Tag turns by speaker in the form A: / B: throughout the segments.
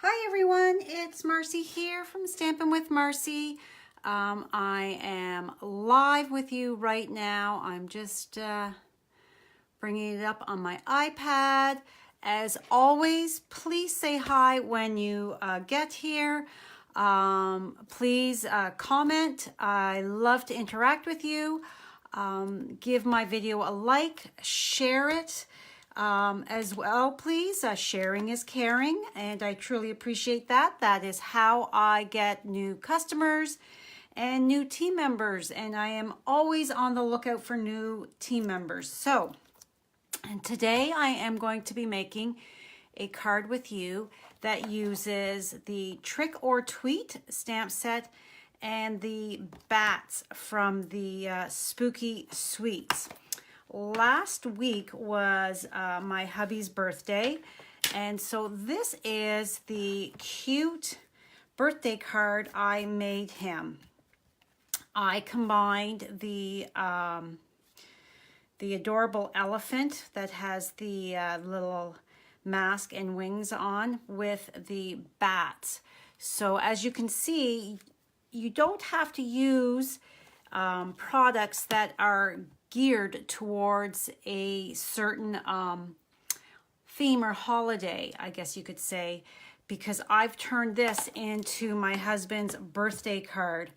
A: Hi everyone, it's Marcy here from Stampin' with Marcy. I am live with you right now. I'm just bringing it up on my iPad. As always, please say hi when you get here. Please comment. I love to interact with you. Give my video a like, share it. As well, please. Sharing is caring, and I truly appreciate that. That is how I get new customers and new team members, and I am always on the lookout for new team members. So, and today I am going to be making a card with you that uses the Trick or Tweet stamp set and the bats from the Spooky Sweets. Last week was my hubby's birthday, and so this is the cute birthday card I made him. I combined the adorable elephant that has the little mask and wings on with the bats. So as you can see, you don't have to use products that are geared towards a certain theme or holiday, I guess you could say, because I've turned this into my husband's birthday card.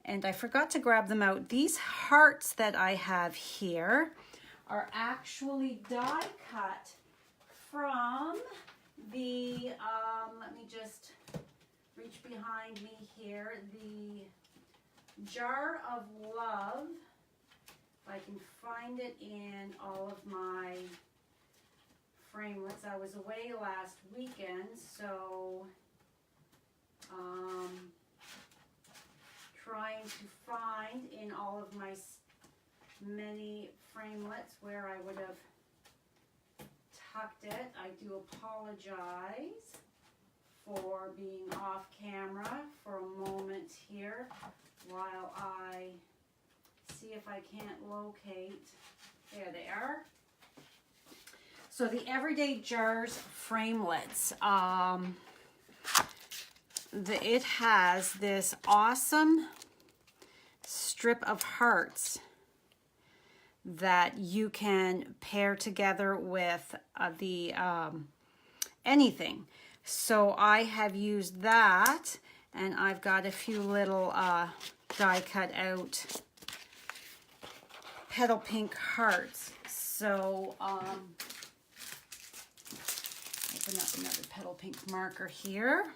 A: And I forgot to grab them out. These hearts that I have here are actually die cut from the, let me just reach behind me here, the Jar of Love. If I can find it in all of my framelits. I was away last weekend, so trying to find in all of my many framelits where I would have tucked it. I do apologize for being off camera for a moment here while I see if I can't locate. There they are. So the Everyday Jars framelits. It has this awesome strip of hearts that you can pair together with the anything. So I have used that, and I've got a few little die cut out petal pink hearts. So open up another petal pink marker here.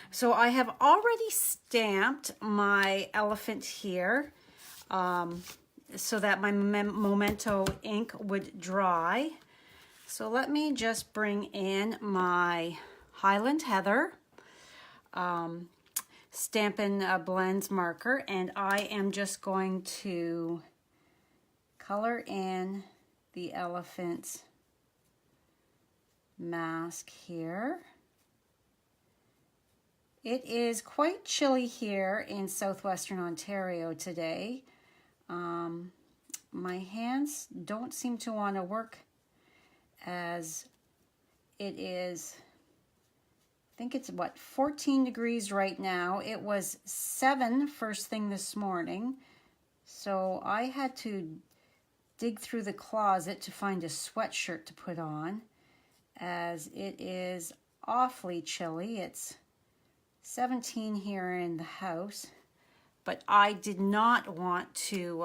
A: So I have already stamped my elephant here so that my Memento ink would dry. So let me just bring in my Highland Heather Stampin' Blends marker, and I am just going to color in the elephant's mask here. It is quite chilly here in southwestern Ontario today. My hands don't seem to want to work as it is. I think it's what, 14 degrees right now. It was 7 first thing this morning. So I had to dig through the closet to find a sweatshirt to put on, as it is awfully chilly. It's 17 here in the house, but I did not want to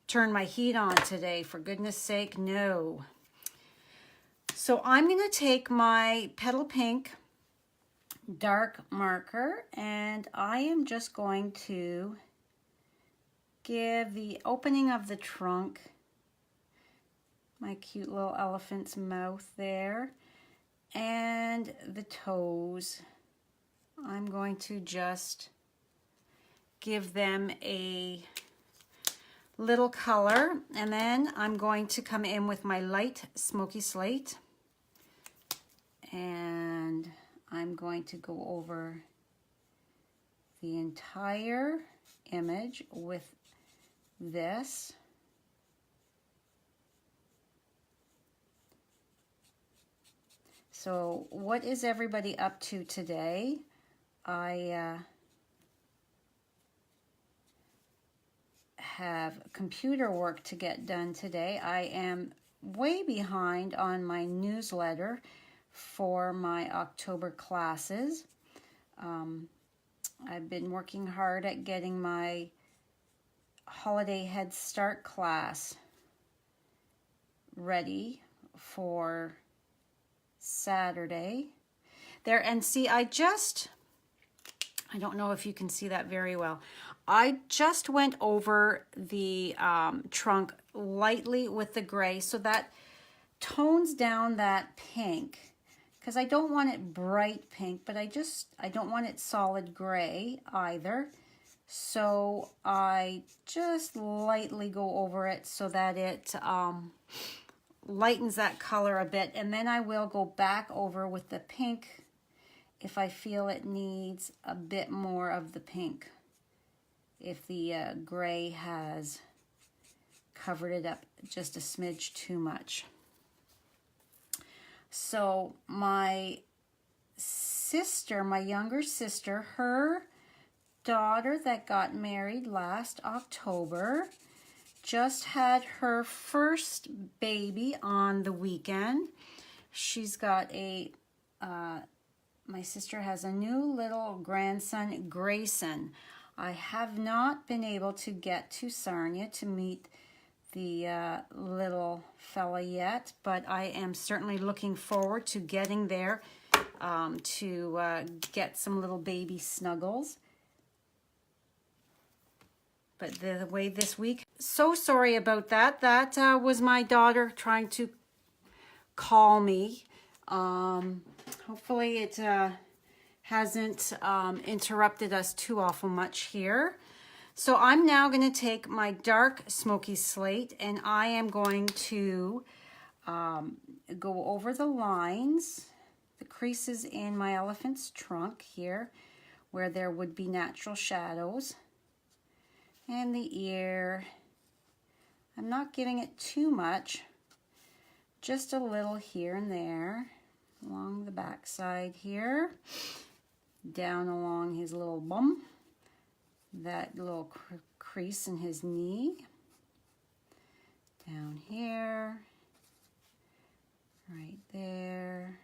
A: turn my heat on today, for goodness sake, no. So I'm going to take my Petal Pink dark marker, and I am just going to give the opening of the trunk, my cute little elephant's mouth there, and the toes. I'm going to just give them a little color, and then I'm going to come in with my light smoky slate, and I'm going to go over the entire image with this. So what is everybody up to today? I have computer work to get done today. I am way behind on my newsletter for my October classes. I've been working hard at getting my Holiday Head Start class ready for Saturday. There, and see, I don't know if you can see that very well. I just went over the trunk lightly with the gray so that tones down that pink, because I don't want it bright pink, but I don't want it solid gray either. So I just lightly go over it so that it lightens that color a bit, and then I will go back over with the pink if I feel it needs a bit more of the pink, if the gray has covered it up just a smidge too much. So my sister, my younger sister, her daughter that got married last October just had her first baby on the weekend. She's got my sister has a new little grandson, Grayson. I have not been able to get to Sarnia to meet the little fella yet, but I am certainly looking forward to getting there to get some little baby snuggles. But the way this week, so sorry about that. That was my daughter trying to call me. Hopefully it hasn't interrupted us too awful much here. So I'm now going to take my dark smoky slate and I am going to go over the lines, the creases in my elephant's trunk here where there would be natural shadows. And the ear, I'm not giving it too much, just a little here and there, along the back side here, down along his little bum, that little crease in his knee, down here, right there.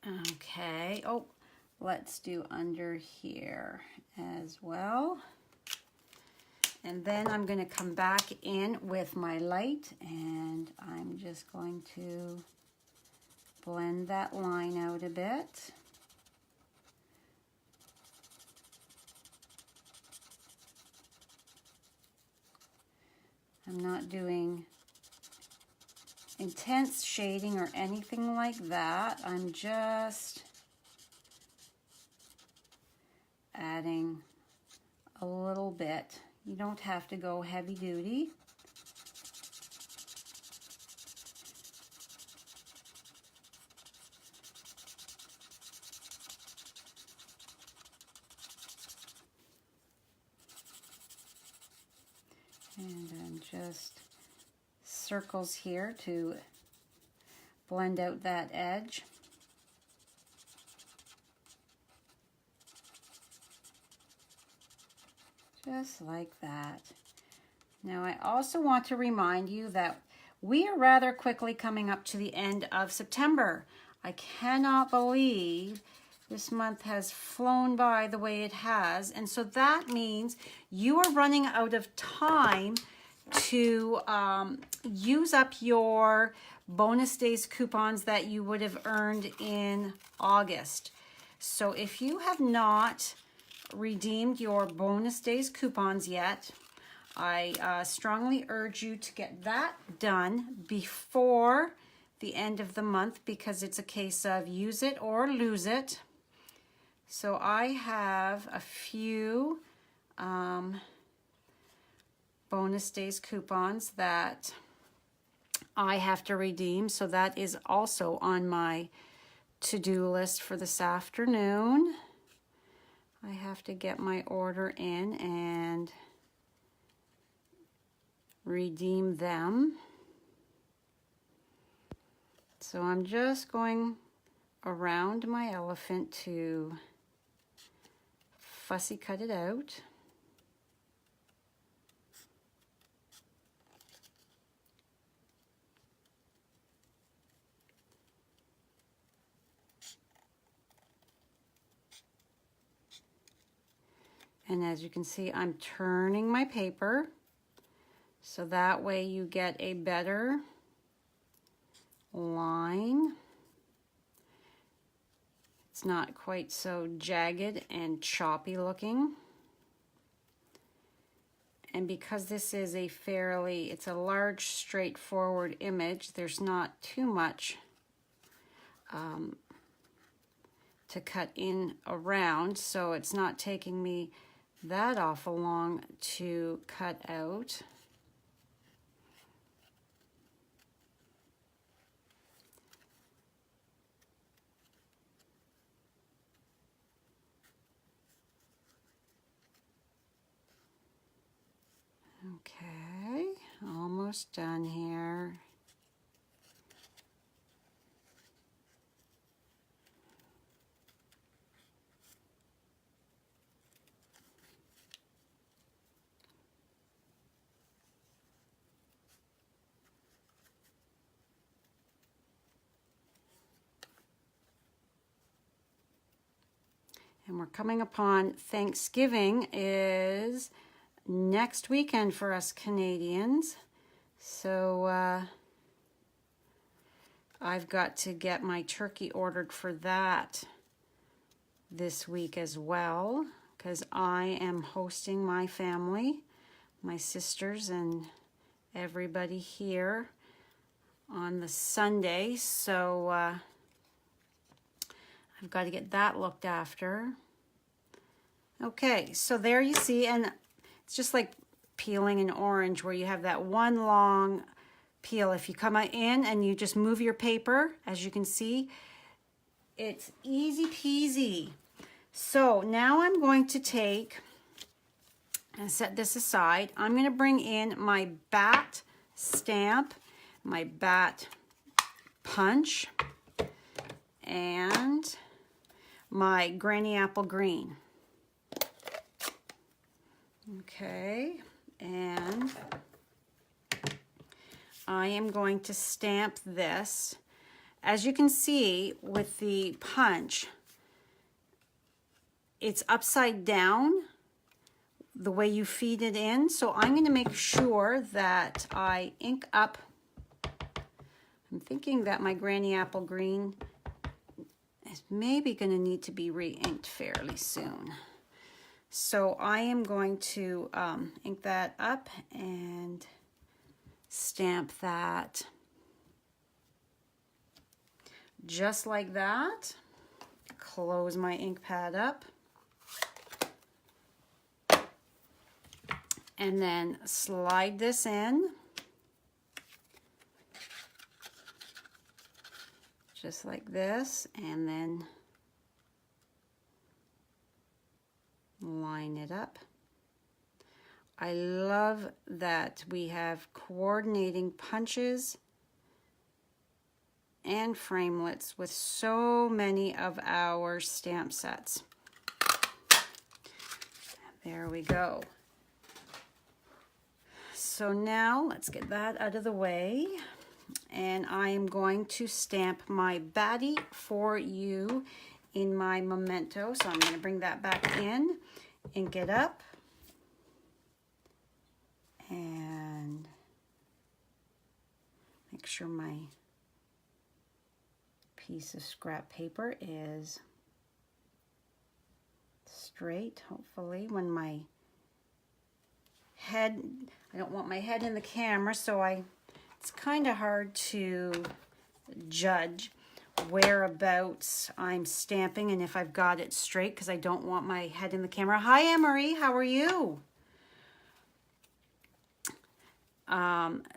A: Okay, oh, let's do under here as well. And then I'm going to come back in with my light and I'm just going to blend that line out a bit. I'm not doing intense shading or anything like that. I'm just adding a little bit. You don't have to go heavy duty. And then just circles here to blend out that edge. Just like that. Now I also want to remind you that we are rather quickly coming up to the end of September. I cannot believe this month has flown by the way it has, and so that means you are running out of time to use up your bonus days coupons that you would have earned in August. So if you have not redeemed your bonus days coupons yet, I strongly urge you to get that done before the end of the month, because it's a case of use it or lose it. So I have a few bonus days coupons that I have to redeem, so that is also on my to-do list for this afternoon. I have to get my order in and redeem them. So I'm just going around my elephant to fussy cut it out. And as you can see, I'm turning my paper so that way you get a better line. It's not quite so jagged and choppy looking. And because this is it's a large, straightforward image, there's not too much to cut in around, so it's not taking me that awful long to cut out. Okay, almost done here. And we're coming upon Thanksgiving is next weekend for us Canadians. So I've got to get my turkey ordered for that this week as well, because I am hosting my family, my sisters and everybody here on the Sunday. So I've got to get that looked after. Okay, so there you see, and it's just like peeling an orange where you have that one long peel. If you come in and you just move your paper, as you can see, it's easy peasy. So now I'm going to take and set this aside. I'm going to bring in my bat stamp, my bat punch, and my Granny Apple Green. Okay, and I am going to stamp this. As you can see with the punch, it's upside down the way you feed it in. So I'm going to make sure that I ink up. I'm thinking that my Granny Apple Green is maybe going to need to be re-inked fairly soon. So I am going to ink that up and stamp that just like that. Close my ink pad up. And then slide this in. Just like this, and then line it up. I love that we have coordinating punches and framelits with so many of our stamp sets. There we go. So now let's get that out of the way. And I am going to stamp my baddie for you in my memento. So I'm going to bring that back in, ink it up, and make sure my piece of scrap paper is straight. Hopefully when my head, I don't want my head in the camera, so it's kind of hard to judge whereabouts I'm stamping and if I've got it straight because I don't want my head in the camera. Hi, Emery, how are you?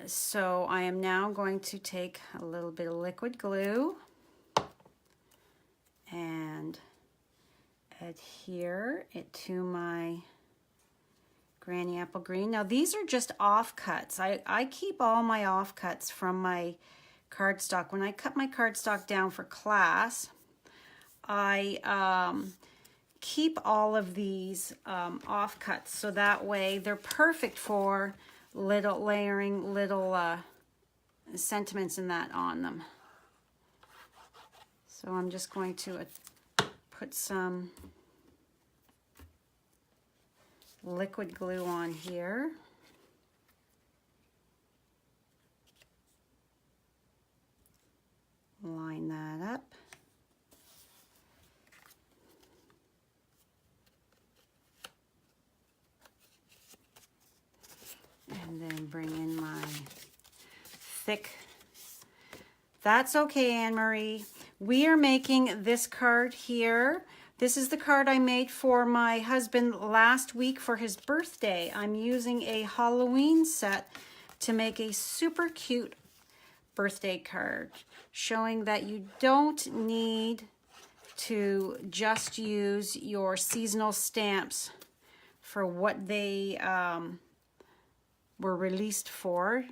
A: So I am now going to take a little bit of liquid glue and adhere it to my Granny Apple Green. Now these are just offcuts. I keep all my offcuts from my cardstock. When I cut my cardstock down for class, I keep all of these offcuts, so that way they're perfect for little layering little sentiments and that on them. So I'm just going to put some liquid glue on here. Line that up. And then bring in my thick. That's okay, Anne-Marie. We are making this card here. This is the card I made for my husband last week for his birthday. I'm using a Halloween set to make a super cute birthday card, showing that you don't need to just use your seasonal stamps for what they were released for.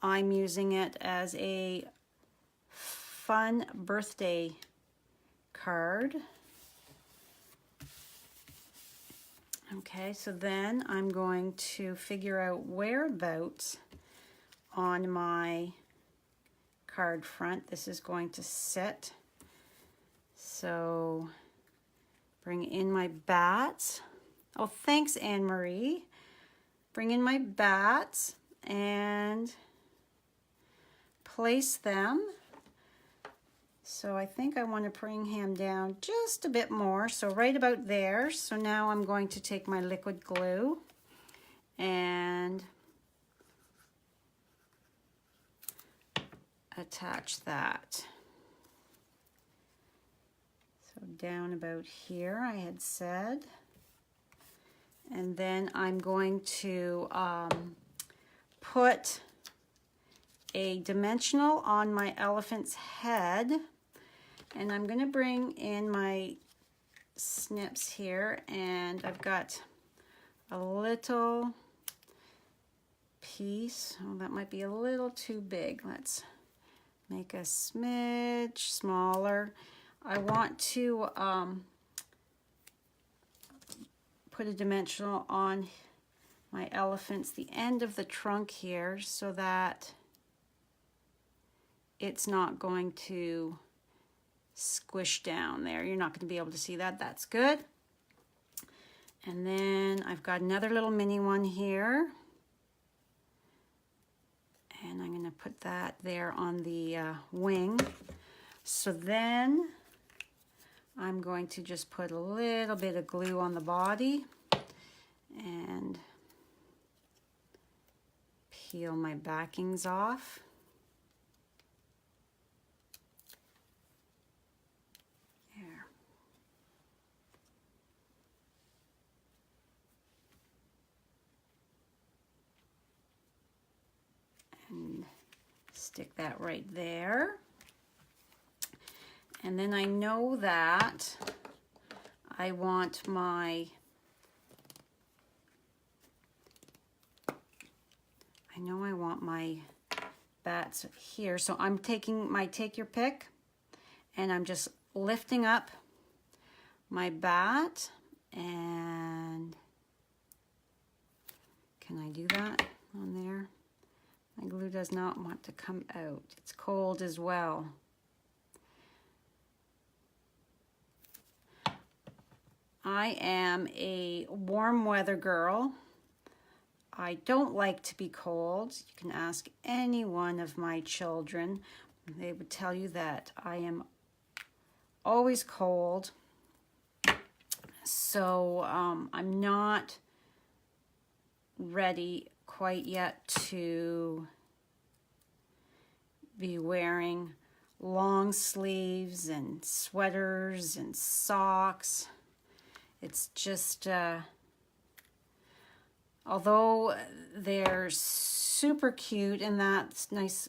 A: I'm using it as a fun birthday card. Okay, so then I'm going to figure out whereabouts on my card front this is going to sit. So bring in my bats. Oh, thanks, Anne-Marie. Bring in my bats and place them. So I think I want to bring him down just a bit more, so right about there. So now I'm going to take my liquid glue and attach that. So down about here, I had said. And then I'm going to put a dimensional on my elephant's head. And I'm going to bring in my snips here, and I've got a little piece. Oh, that might be a little too big. Let's make a smidge smaller. I want to put a dimensional on my elephant's, the end of the trunk here, so that it's not going to squish down there. You're not going to be able to see that. That's good. And then I've got another little mini one here. And I'm going to put that there on the wing. So then I'm going to just put a little bit of glue on the body and peel my backings off. There. And stick that right there. And then I know that I want my, bats here. So I'm taking my take your pick and I'm just lifting up my bat, and can I do that on there? My glue does not want to come out. It's cold as well. I am a warm weather girl. I don't like to be cold. You can ask any one of my children. They would tell you that I am always cold. So I'm not ready quite yet to be wearing long sleeves and sweaters and socks. It's just, although they're super cute and that's nice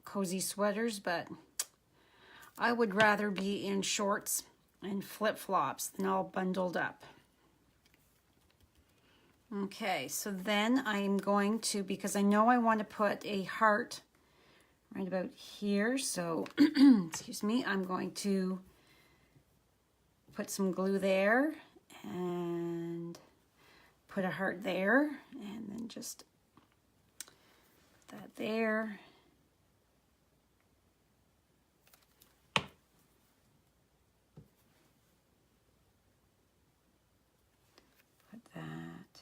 A: cozy sweaters, but I would rather be in shorts and flip-flops than all bundled up. Okay, so then I'm going to, because I know I want to put a heart right about here. So, excuse me, I'm going to put some glue there and put a heart there, and then just put that there. Put that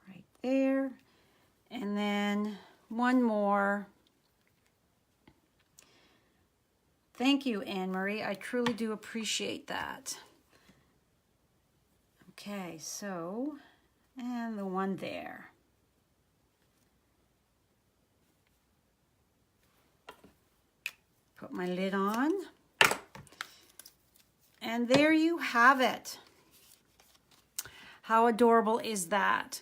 A: right there. And then one more. Thank you, Anne-Marie. I truly do appreciate that. Okay, so, and the one there. Put my lid on. And there you have it. How adorable is that?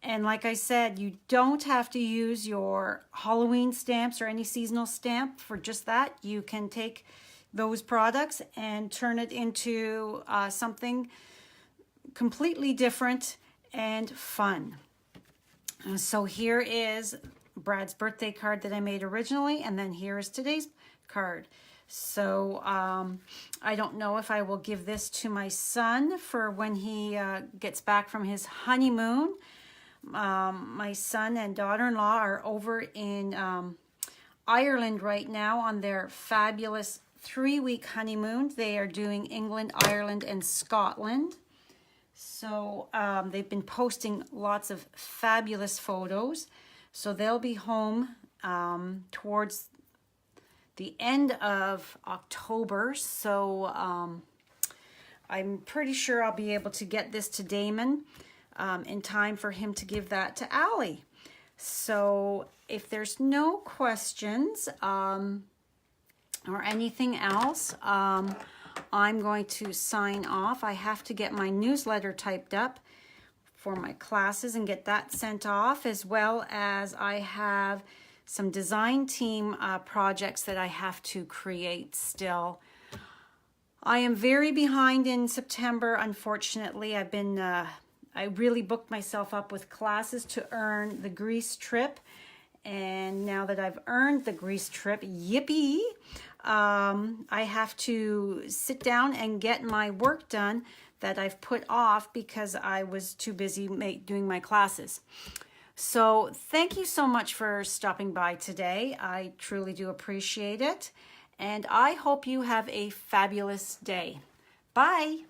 A: And like I said, you don't have to use your Halloween stamps or any seasonal stamp for just that. You can take those products and turn it into something completely different and fun. So here is Brad's birthday card that I made originally, and then here is today's card. So I don't know if I will give this to my son for when he gets back from his honeymoon. My son and daughter-in-law are over in Ireland right now on their fabulous 3-week honeymoon. They are doing England, Ireland, and Scotland. So they've been posting lots of fabulous photos. So they'll be home towards the end of October. So I'm pretty sure I'll be able to get this to Damon in time for him to give that to Allie. So if there's no questions or anything else, I'm going to sign off. I have to get my newsletter typed up for my classes and get that sent off, as well as I have some design team projects that I have to create still. I am very behind in September, unfortunately. I really booked myself up with classes to earn the Greece trip. And now that I've earned the Greece trip, yippee, I have to sit down and get my work done that I've put off because I was too busy doing my classes. So thank you so much for stopping by today. I truly do appreciate it. And I hope you have a fabulous day. Bye.